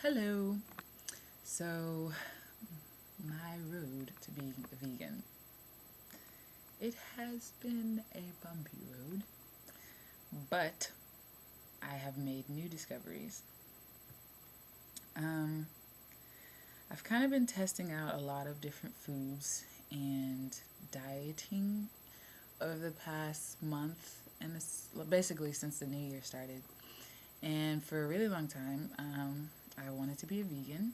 Hello. So, my road to being a vegan. It has been a bumpy road, but I have made new discoveries. Um, I've kind of been testing out a lot of different foods and dieting over the past month, and it's basically since the new year started. And for a really long time, I wanted to be a vegan,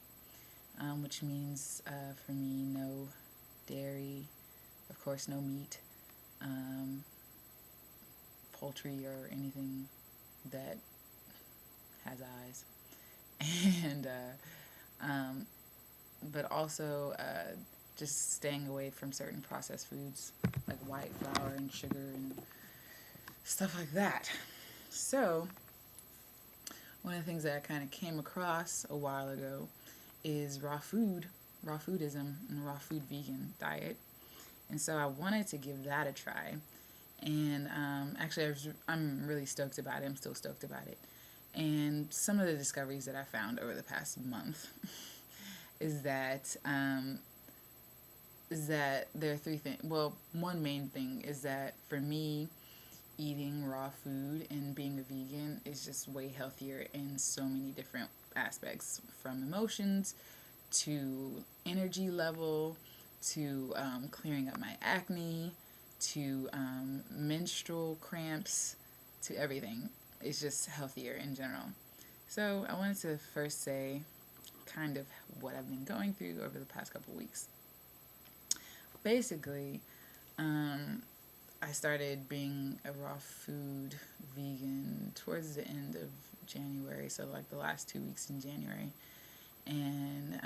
which means for me, no dairy, of course, no meat, um, poultry, or anything that has eyes. and but also just staying away from certain processed foods like white flour and sugar and stuff like that. So one of the things that I kind of came across a while ago is raw foodism, and raw food vegan diet. And so I wanted to give that a try. And actually, I'm really stoked about it. I'm still stoked about it. And some of the discoveries that I found over the past month is that there are three things. Well, one main thing is that for me, eating raw food and being a vegan is just way healthier in so many different aspects, from emotions to energy level to clearing up my acne to menstrual cramps to everything. It's just healthier in general. So I wanted to first say kind of what I've been going through over the past couple weeks. Basically, um, I started being a raw food vegan towards the end of January, so like the last 2 weeks in January. And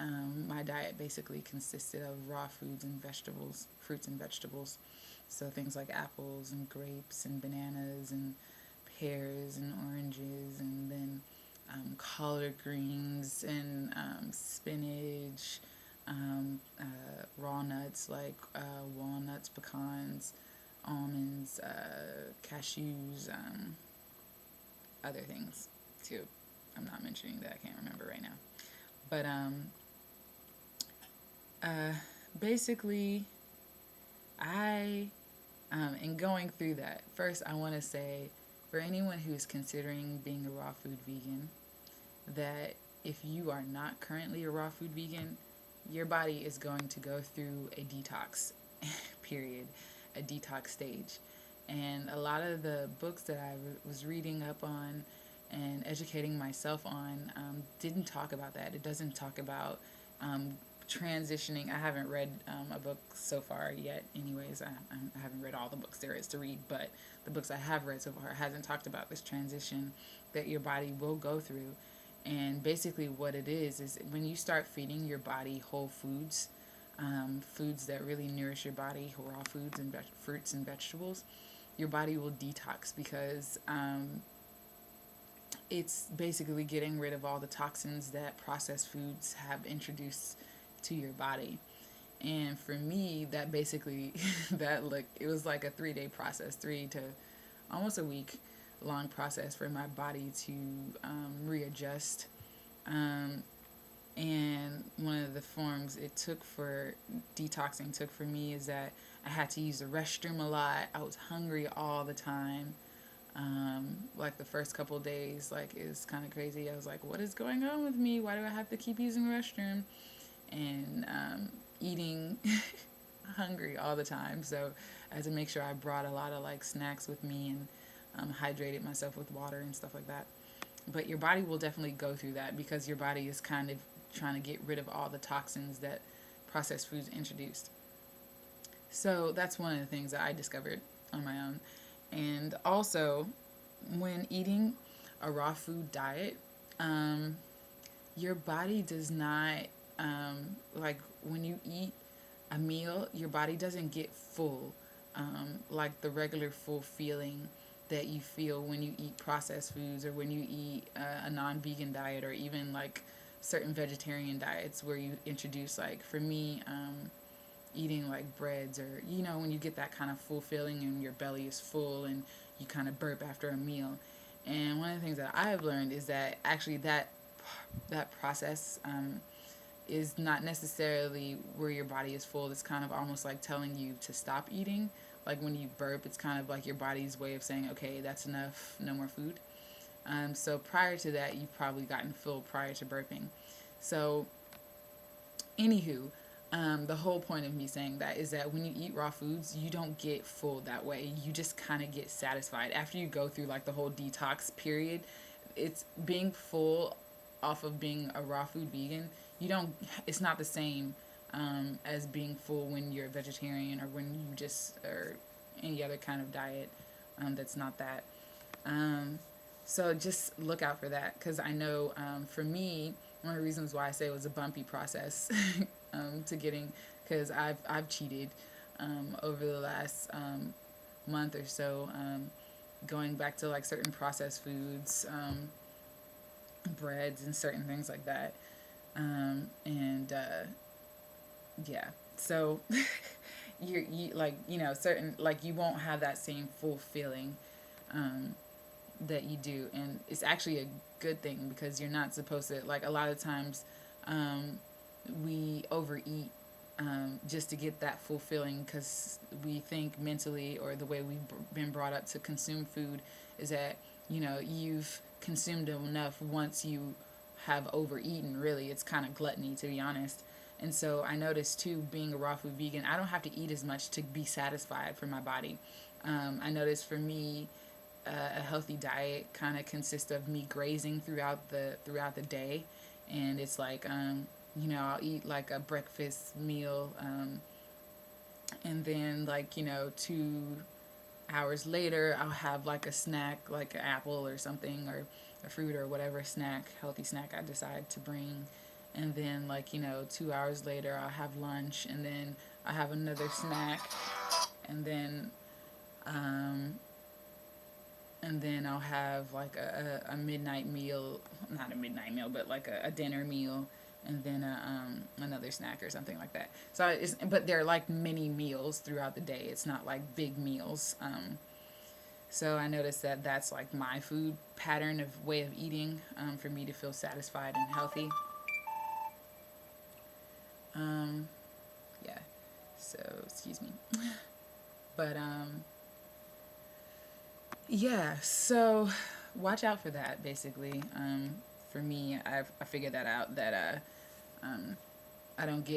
my diet basically consisted of raw foods and vegetables, fruits and vegetables. So things like apples and grapes and bananas and pears and oranges, and then collard greens and spinach, raw nuts like walnuts, pecans, almonds, cashews, other things too. I'm not mentioning that, I can't remember right now. But uh, basically, I in going through that, first I want to say for anyone who's considering being a raw food vegan, that if you are not currently a raw food vegan, your body is going to go through a detox period, a detox stage. And a lot of the books that I was reading up on and educating myself on didn't talk about that. It doesn't talk about transitioning. I haven't read a book so far yet. Anyways, I haven't read all the books there is to read, but the books I have read so far hasn't talked about this transition that your body will go through. And basically, what it is when you start feeding your body whole foods, foods that really nourish your body, raw foods and fruits and vegetables, your body will detox because it's basically getting rid of all the toxins that processed foods have introduced to your body. And for me, that basically it was like a 3 day process, 3 to almost a week long process for my body to readjust. Um, and one of the forms it took for detoxing took for me is that I had to use the restroom a lot. I was hungry all the time. Like the first couple of days, like it was kind of crazy. I was like, "What is going on with me? Why do I have to keep using the restroom?" And eating hungry all the time. So I had to make sure I brought a lot of like snacks with me and hydrated myself with water and stuff like that. But your body will definitely go through that because your body is kind of trying to get rid of all the toxins that processed foods introduced. So that's one of the things that I discovered on my own. And also, when eating a raw food diet, um, your body does not, like when you eat a meal, your body doesn't get full, like the regular full feeling that you feel when you eat processed foods or when you eat a non vegan diet or even like certain vegetarian diets where you introduce, like for me, eating like breads or when you get that kind of full feeling and your belly is full and you kind of burp after a meal. And one of the things that I have learned is that actually that that process is not necessarily where your body is full. It's kind of almost like telling you to stop eating. Like when you burp, it's kind of like your body's way of saying, okay, that's enough, no more food. So prior to that, you've probably gotten full prior to burping. So, anywho, the whole point of me saying that is that when you eat raw foods, you don't get full that way. You just kind of get satisfied. After you go through like the whole detox period, it's being full off of being a raw food vegan. You don't, it's not the same as being full when you're a vegetarian or when you just, or any other kind of diet that's not that. Um, so just look out for that because I know for me, one of the reasons why I say it was a bumpy process to getting, because I've cheated over the last month or so, going back to like certain processed foods, breads and certain things like that, and yeah, so you like certain like you won't have that same full feeling um, that you do, and it's actually a good thing because you're not supposed to like a lot of times um, we overeat just to get that full feeling because we think mentally or the way we've been brought up to consume food is that you've consumed enough once you have overeaten. Really, it's kind of gluttony, to be honest. And so I noticed too, being a raw food vegan, I don't have to eat as much to be satisfied for my body. I noticed for me, a healthy diet kind of consists of me grazing throughout the day, and it's like I'll eat like a breakfast meal, and then like 2 hours later I'll have like a snack, like an apple or something, or a fruit or whatever healthy snack I decide to bring, and then like 2 hours later I'll have lunch, and then I have another snack, and then um, I'll have like a midnight meal, not a midnight meal, but like a dinner meal, and then another snack or something like that. So but they're like mini meals throughout the day. It's not like big meals. So I noticed that that's like my food pattern of way of eating for me to feel satisfied and healthy. Um, yeah. So excuse me, but yeah, so watch out for that, basically. For me, I figured that out that I don't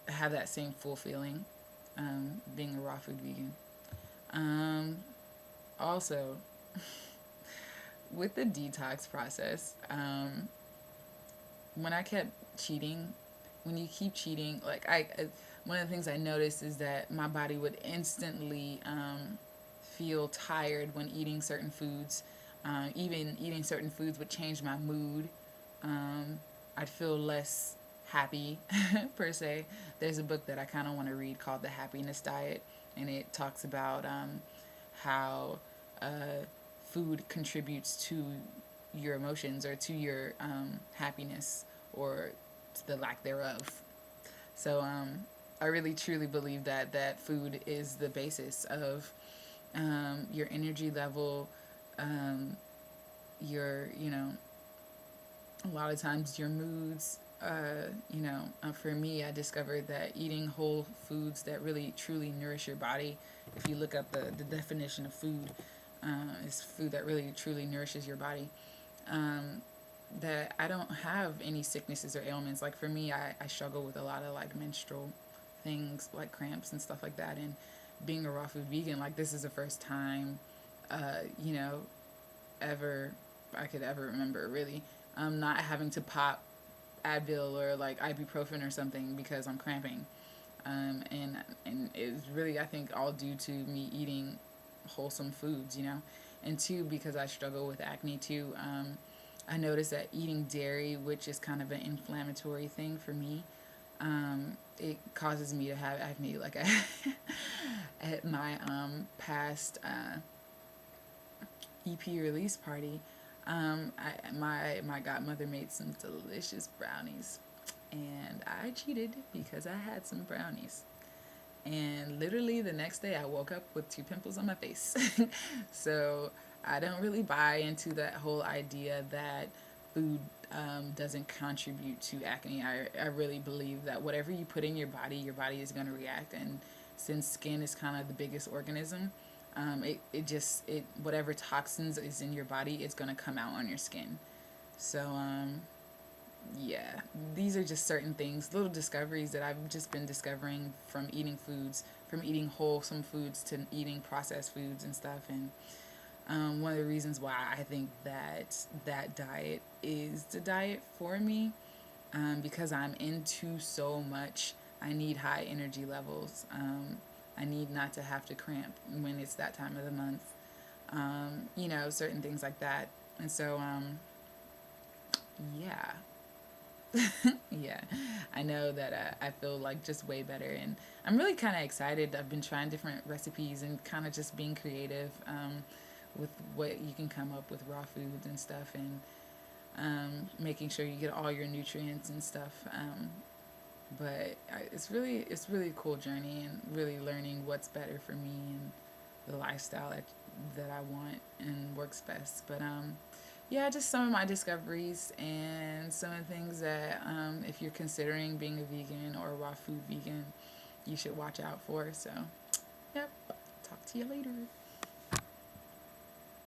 have that same full feeling being a raw food vegan. Um, Also, with the detox process, when I kept cheating, when you keep cheating, like one of the things I noticed is that my body would instantly feel tired when eating certain foods. Even eating certain foods would change my mood. I'd feel less happy per se. There's a book that I kind of want to read called The Happiness Diet, and it talks about how food contributes to your emotions or to your happiness or to the lack thereof. So I really truly believe that food is the basis of your energy level, your a lot of times your moods. For me, I discovered that eating whole foods that really truly nourish your body. If you look up the definition of food, is food that really truly nourishes your body. That I don't have any sicknesses or ailments. Like for me, I struggle with a lot of like menstrual things, like cramps and stuff like that. And being a raw food vegan, like this is the first time, you know, ever I could ever remember really, not having to pop Advil or like ibuprofen or something because I'm cramping. And it's really, I think, all due to me eating wholesome foods, and two, because I struggle with acne too. I noticed that eating dairy, which is kind of an inflammatory thing for me, it causes me to have acne. Like at my past EP release party, my godmother made some delicious brownies, and I cheated because I had some brownies. And literally the next day, I woke up with 2 pimples on my face. So I don't really buy into that whole idea that food doesn't contribute to acne. I really believe that whatever you put in your body is going to react. And since skin is kind of the biggest organism, it whatever toxins is in your body, it's going to come out on your skin. So, yeah, these are just certain things, little discoveries that I've just been discovering from eating foods, from eating wholesome foods to eating processed foods and stuff. And one of the reasons why I think that that diet is the diet for me, because I'm into so much. I need high energy levels. I need not to have to cramp when it's that time of the month. Certain things like that. And so, yeah. Yeah, I know that I feel like just way better, and I'm really kind of excited. I've been trying different recipes and kind of just being creative with what you can come up with raw foods and stuff, and making sure you get all your nutrients and stuff. It's really a cool journey, and really learning what's better for me and the lifestyle that I want and works best. But yeah, just some of my discoveries and some of the things that, if you're considering being a vegan or a raw food vegan, you should watch out for. So, yep, talk to you later.